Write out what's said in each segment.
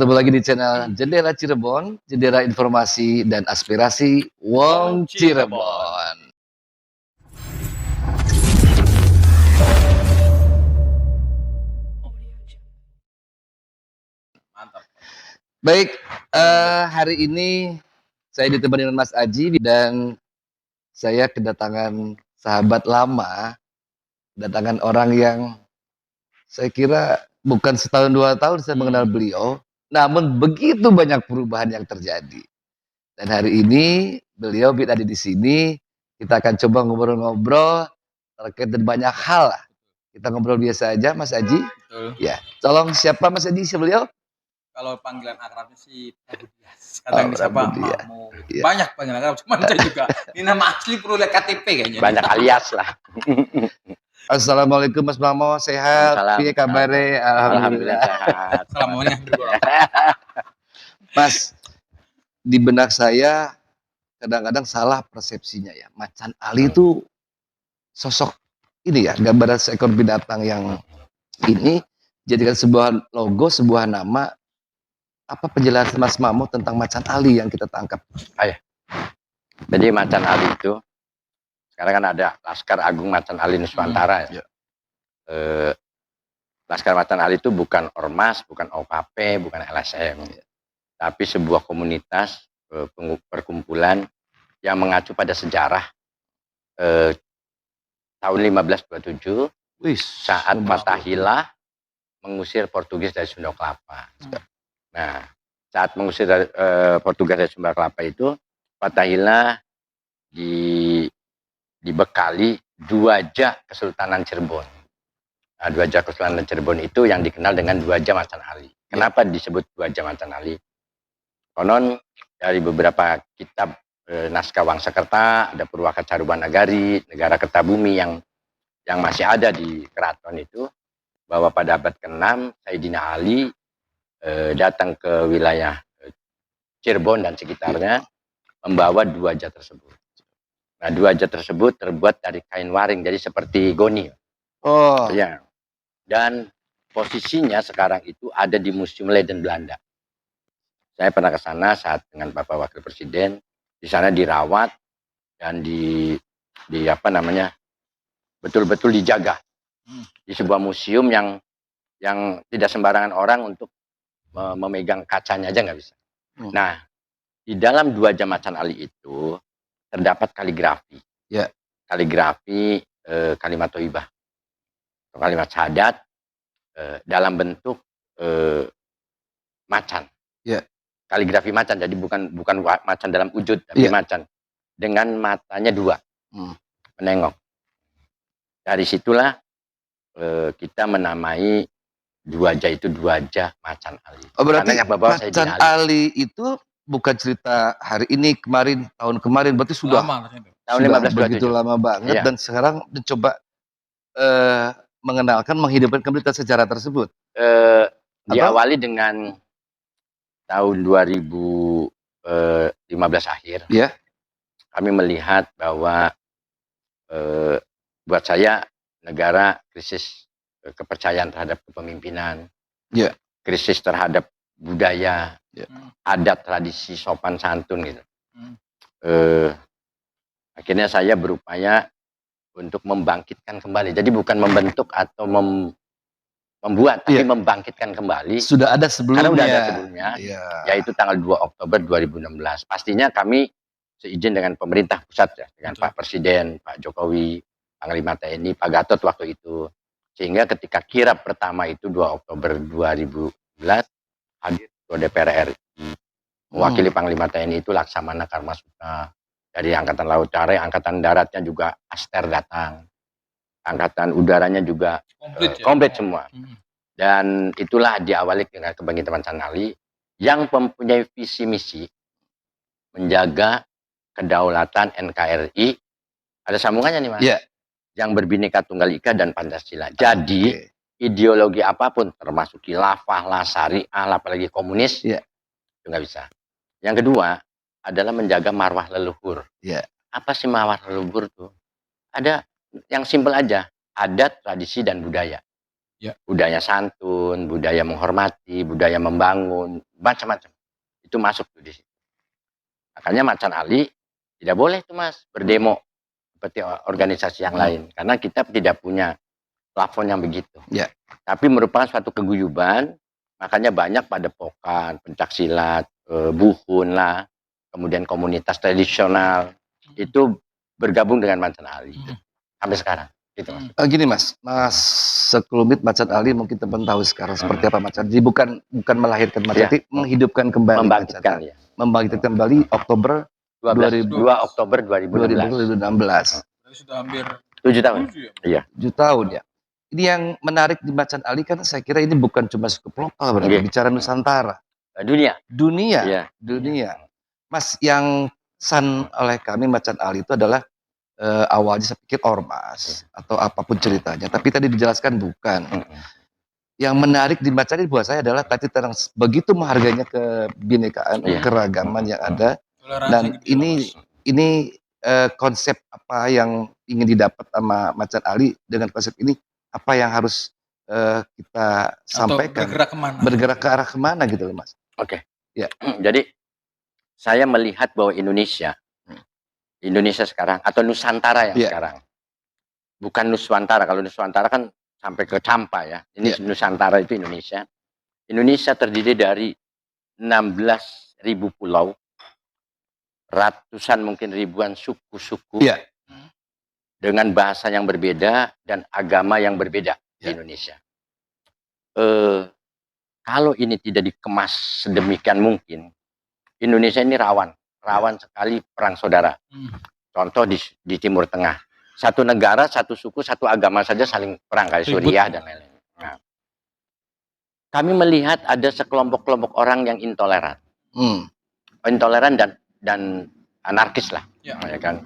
Ketemu lagi di channel Jendela Cirebon, jendela informasi dan aspirasi Wong Cirebon. Mantap. Baik, hari ini saya ditemani dengan Mas Aji dan saya kedatangan sahabat lama, kedatangan orang yang saya kira bukan setahun 2 tahun saya mengenal beliau, namun begitu banyak perubahan yang terjadi. Dan hari ini beliau ada di sini, kita akan coba ngobrol-ngobrol terkait dengan banyak hal lah. Kita ngobrol biasa aja, Mas Aji. Betul. Ya, tolong siapa Mas Aji beliau? Kalau panggilan akrabnya sih Prabu Dias. Kadang siapa Prabu Dias. Mamu. Iya. Banyak panggilan akrab, cuman saya juga. Ini nama asli perlu lihat KTP kayaknya. Banyak alias lah. Assalamualaikum Mas Mamo, sehat? Salam. Piye kabare? Alhamdulillah sehat. Assalamualaikum. Mas, di benak saya kadang-kadang salah persepsinya ya. Macan Ali itu sosok ini ya, gambaran seekor binatang yang ini jadikan sebuah logo, sebuah nama. Apa penjelasan Mas Mamo tentang Macan Ali yang kita tangkap? Jadi Macan Ali itu sekarang kan ada Laskar Agung Macan Ali Nusantara ya. Laskar Macan Ali itu bukan ormas, bukan OKP, bukan LSM, tapi sebuah komunitas perkumpulan yang mengacu pada sejarah tahun 1527 saat Fathahillah mengusir Portugis dari Sunda Kelapa. Nah, saat mengusir Portugis dari Sunda Kelapa itu, Fathahillah dibekali Dwaja Kesultanan Cirebon. Nah, Dwaja Kesultanan Cirebon itu yang dikenal dengan Dwaja Macan Ali. Kenapa disebut Dwaja Macan Ali? Konon dari beberapa kitab naskah Wangsakerta, ada Purwaka Caruban Nagari, Negara Kertabumi yang masih ada di keraton itu, bahwa pada abad ke-6 Sayyidina Ali datang ke wilayah Cirebon dan sekitarnya membawa Dwaja tersebut. Nah, Dwaja tersebut terbuat dari kain waring, jadi seperti goni. Oh. Ya. Dan posisinya sekarang itu ada di Museum Leiden Belanda. Saya pernah ke sana saat dengan Bapak Wakil Presiden. Di sana dirawat dan di apa namanya, betul-betul dijaga. Di sebuah museum yang tidak sembarangan orang untuk memegang kacanya aja nggak bisa. Nah, di dalam Dwaja Macan Ali itu terdapat kaligrafi. Ya. Kaligrafi kalimat thayyibah. Kalimat syahadat dalam bentuk macan. Ya. Kaligrafi macan, jadi bukan macan dalam wujud, tapi macan dengan matanya dua, menengok. Dari situlah kita menamai Dwaja itu Dwaja Macan Ali. Oh, berarti Macan Ali itu bukan cerita hari ini, kemarin, tahun kemarin, berarti sudah lama, tahun 1527 begitu lama banget. Dan sekarang mencoba mengenalkan, menghidupkan kembali sejarah tersebut. Diawali dengan tahun 2015 akhir. Ya. Kami melihat bahwa buat saya negara krisis kepercayaan terhadap kepemimpinan, krisis terhadap budaya, adat, tradisi, sopan santun gitu. Akhirnya saya berupaya untuk membangkitkan kembali. Jadi bukan membentuk atau membuat, tapi membangkitkan kembali. Sudah ada sebelumnya. Karena sudah ada sebelumnya, yaitu tanggal 2 Oktober 2016. Pastinya kami seizin dengan pemerintah pusat ya, dengan Pak Presiden, Pak Jokowi, Panglima TNI, Pak Gatot waktu itu. Sehingga ketika kirap pertama itu 2 Oktober 2011, hadir Ketua DPR RI. Mewakili Panglima TNI itu Laksamana Karmasutra. Dari Angkatan Laut Darat, Angkatan Daratnya juga Aster datang. Angkatan Udaranya juga komplit semua. Dan itulah diawali dengan Kebangkitan Macan Ali yang mempunyai visi misi menjaga kedaulatan NKRI. Ada sambungannya nih Mas. Yeah. Yang berbineka tunggal ika dan Pancasila. Jadi ideologi apapun termasuk khilafah lah, syariah lah, apalagi komunis, itu nggak bisa. Yang kedua adalah menjaga marwah leluhur. Apa sih marwah leluhur tuh? Ada yang simpel aja, adat, tradisi dan budaya. Ya. Budaya santun, budaya menghormati, budaya membangun, macam-macam. Itu masuk tuh di situ. Makanya Macan Ali tidak boleh tuh Mas berdemo seperti organisasi yang lain, karena kita tidak punya plafon yang begitu. Ya. Tapi merupakan suatu keguyuban, makanya banyak padepokan, pencaksilat, buhun lah, kemudian komunitas tradisional itu bergabung dengan Macan Ali sampai sekarang. Gitu Mas. Gini Mas sekelumit Macan Ali mungkin teman tahu sekarang seperti apa Macan. Jadi bukan melahirkan Macan Ali, menghidupkan kembali Macan Ali. Membangkitkan kembali Oktober 2 Oktober 2016. 2016. Sudah hampir 7 tahun. Iya. 7 tahun ya. Ini yang menarik di Macan Ali kan saya kira ini bukan cuma skup lokal berarti bicara Nusantara. Dunia. Dunia. Mas, yang pesan oleh kami Macan Ali itu adalah awalnya saya pikir ormas atau apapun ceritanya, tapi tadi dijelaskan bukan. Yang menarik di Macan Ali buat saya adalah tadi terang begitu menghargainya kebinekaan, keragaman yang ada, dan ini konsep apa yang ingin didapat sama Macan Ali dengan konsep ini, apa yang harus kita sampaikan, bergerak ke arah kemana gitu loh Mas. Oke. Ya. Jadi saya melihat bahwa Indonesia sekarang atau Nusantara yang sekarang, bukan Nuswantara. Kalau Nuswantara kan sampai ke Campa ya. Ini Nusantara itu Indonesia. Indonesia terdiri dari 16.000 pulau, ratusan mungkin ribuan suku-suku, dengan bahasa yang berbeda dan agama yang berbeda di Indonesia. Kalau ini tidak dikemas sedemikian mungkin, Indonesia ini rawan sekali perang saudara. Contoh di Timur Tengah, satu negara, satu suku, satu agama saja saling perang kayak Suriah dan lain-lain. Nah, kami melihat ada sekelompok-kelompok orang yang intoleran, intoleran dan anarkis lah, ya kan.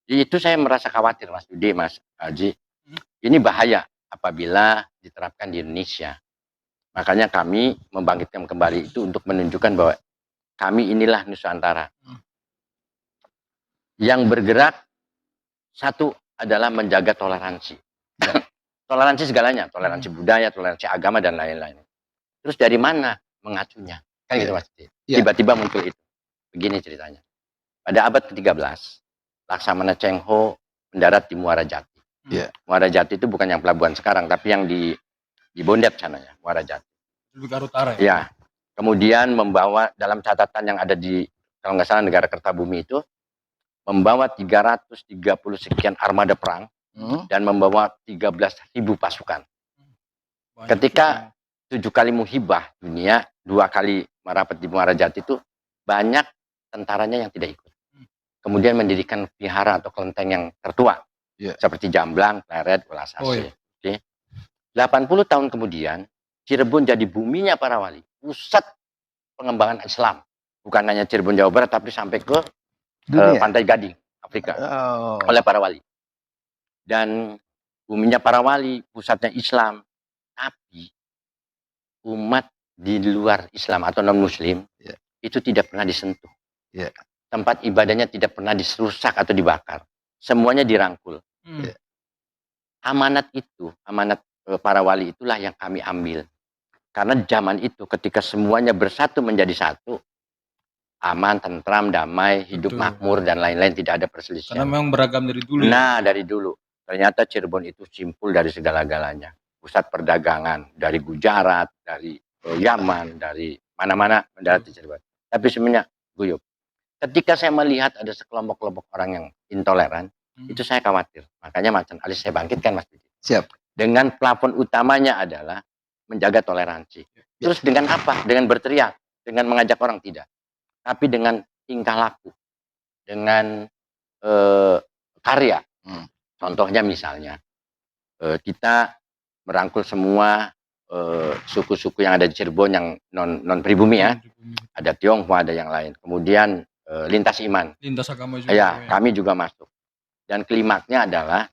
Itu saya merasa khawatir Mas Yudi, Mas Haji. Ini bahaya apabila diterapkan di Indonesia. Makanya kami membangkitkan kembali itu untuk menunjukkan bahwa kami inilah Nusantara. Yang bergerak satu adalah menjaga toleransi. Toleransi segalanya, toleransi budaya, toleransi agama dan lain-lain. Terus dari mana mengacunya? Kan gitu Mas. Tiba-tiba muncul itu. Begini ceritanya. Pada abad ke-13, Laksamana Cheng Ho mendarat di Muara Jati. Muara Jati itu bukan yang pelabuhan sekarang, tapi yang di Bondet sana ya, Muara Jati. Lebih ke utara ya? Ya. Kemudian membawa dalam catatan yang ada di, kalau nggak salah negara Kertabumi itu, membawa 330 sekian armada perang dan membawa 13.000 pasukan. Ketika 7 kali muhibah dunia, 2 kali merapat di Muara Jati itu, banyak tentaranya yang tidak ikut. Kemudian mendirikan vihara atau kelenteng yang tertua, seperti Jamblang, Pleret, Wolasase. 80 tahun kemudian, Cirebon jadi buminya para wali, pusat pengembangan Islam. Bukan hanya Cirebon Jawa Barat, tapi sampai ke Pantai Gading, Afrika, oleh para wali. Dan buminya para wali, pusatnya Islam. Tapi umat di luar Islam atau non-Muslim itu tidak pernah disentuh. Tempat ibadahnya tidak pernah dirusak atau dibakar. Semuanya dirangkul. Amanat itu, amanat para wali itulah yang kami ambil. Karena zaman itu ketika semuanya bersatu menjadi satu, aman, tentram, damai, hidup makmur dan lain-lain, tidak ada perselisihan. Karena memang beragam dari dulu. Nah, dari dulu. Ternyata Cirebon itu simpul dari segala-galanya. Pusat perdagangan, dari Gujarat, dari Yaman, dari mana-mana mendarat di Cirebon. Tapi sebenarnya guyup. Ketika saya melihat ada sekelompok-kelompok orang yang intoleran, itu saya khawatir. Makanya Macan Ali saya bangkitkan Mas Didi. Siap. Dengan plafon utamanya adalah menjaga toleransi. Terus dengan apa? Dengan berteriak, dengan mengajak orang tidak. Tapi dengan tingkah laku, dengan karya. Contohnya misalnya, kita merangkul semua suku-suku yang ada di Cirebon yang non pribumi ya. Ada Tionghoa, ada yang lain. Kemudian lintas iman. Lintas agama juga. Ya, kami juga masuk. Dan klimaknya adalah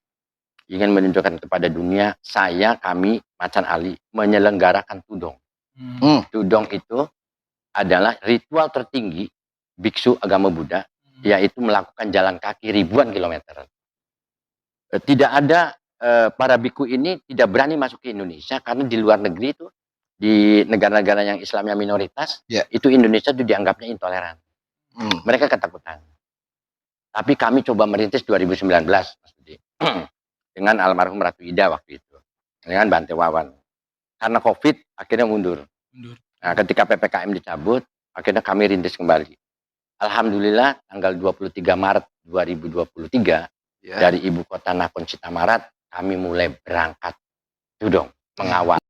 ingin menunjukkan kepada dunia, kami, Macan Ali, menyelenggarakan tudong. Tudong itu adalah ritual tertinggi biksu agama Buddha, yaitu melakukan jalan kaki ribuan kilometer. Tidak ada para biku ini tidak berani masuk ke Indonesia karena di luar negeri itu, di negara-negara yang Islamnya minoritas, itu Indonesia itu dianggapnya intoleran. Mereka ketakutan. Tapi kami coba merintis 2019 Mas Budi. Dengan almarhum Ratu Ida waktu itu, dengan Bante Wawan. Karena COVID akhirnya mundur. Nah, ketika PPKM dicabut, akhirnya kami rintis kembali. Alhamdulillah tanggal 23 Maret 2023 dari ibu kota Nakhon Citamarat kami mulai berangkat. Itu dong, mengawal.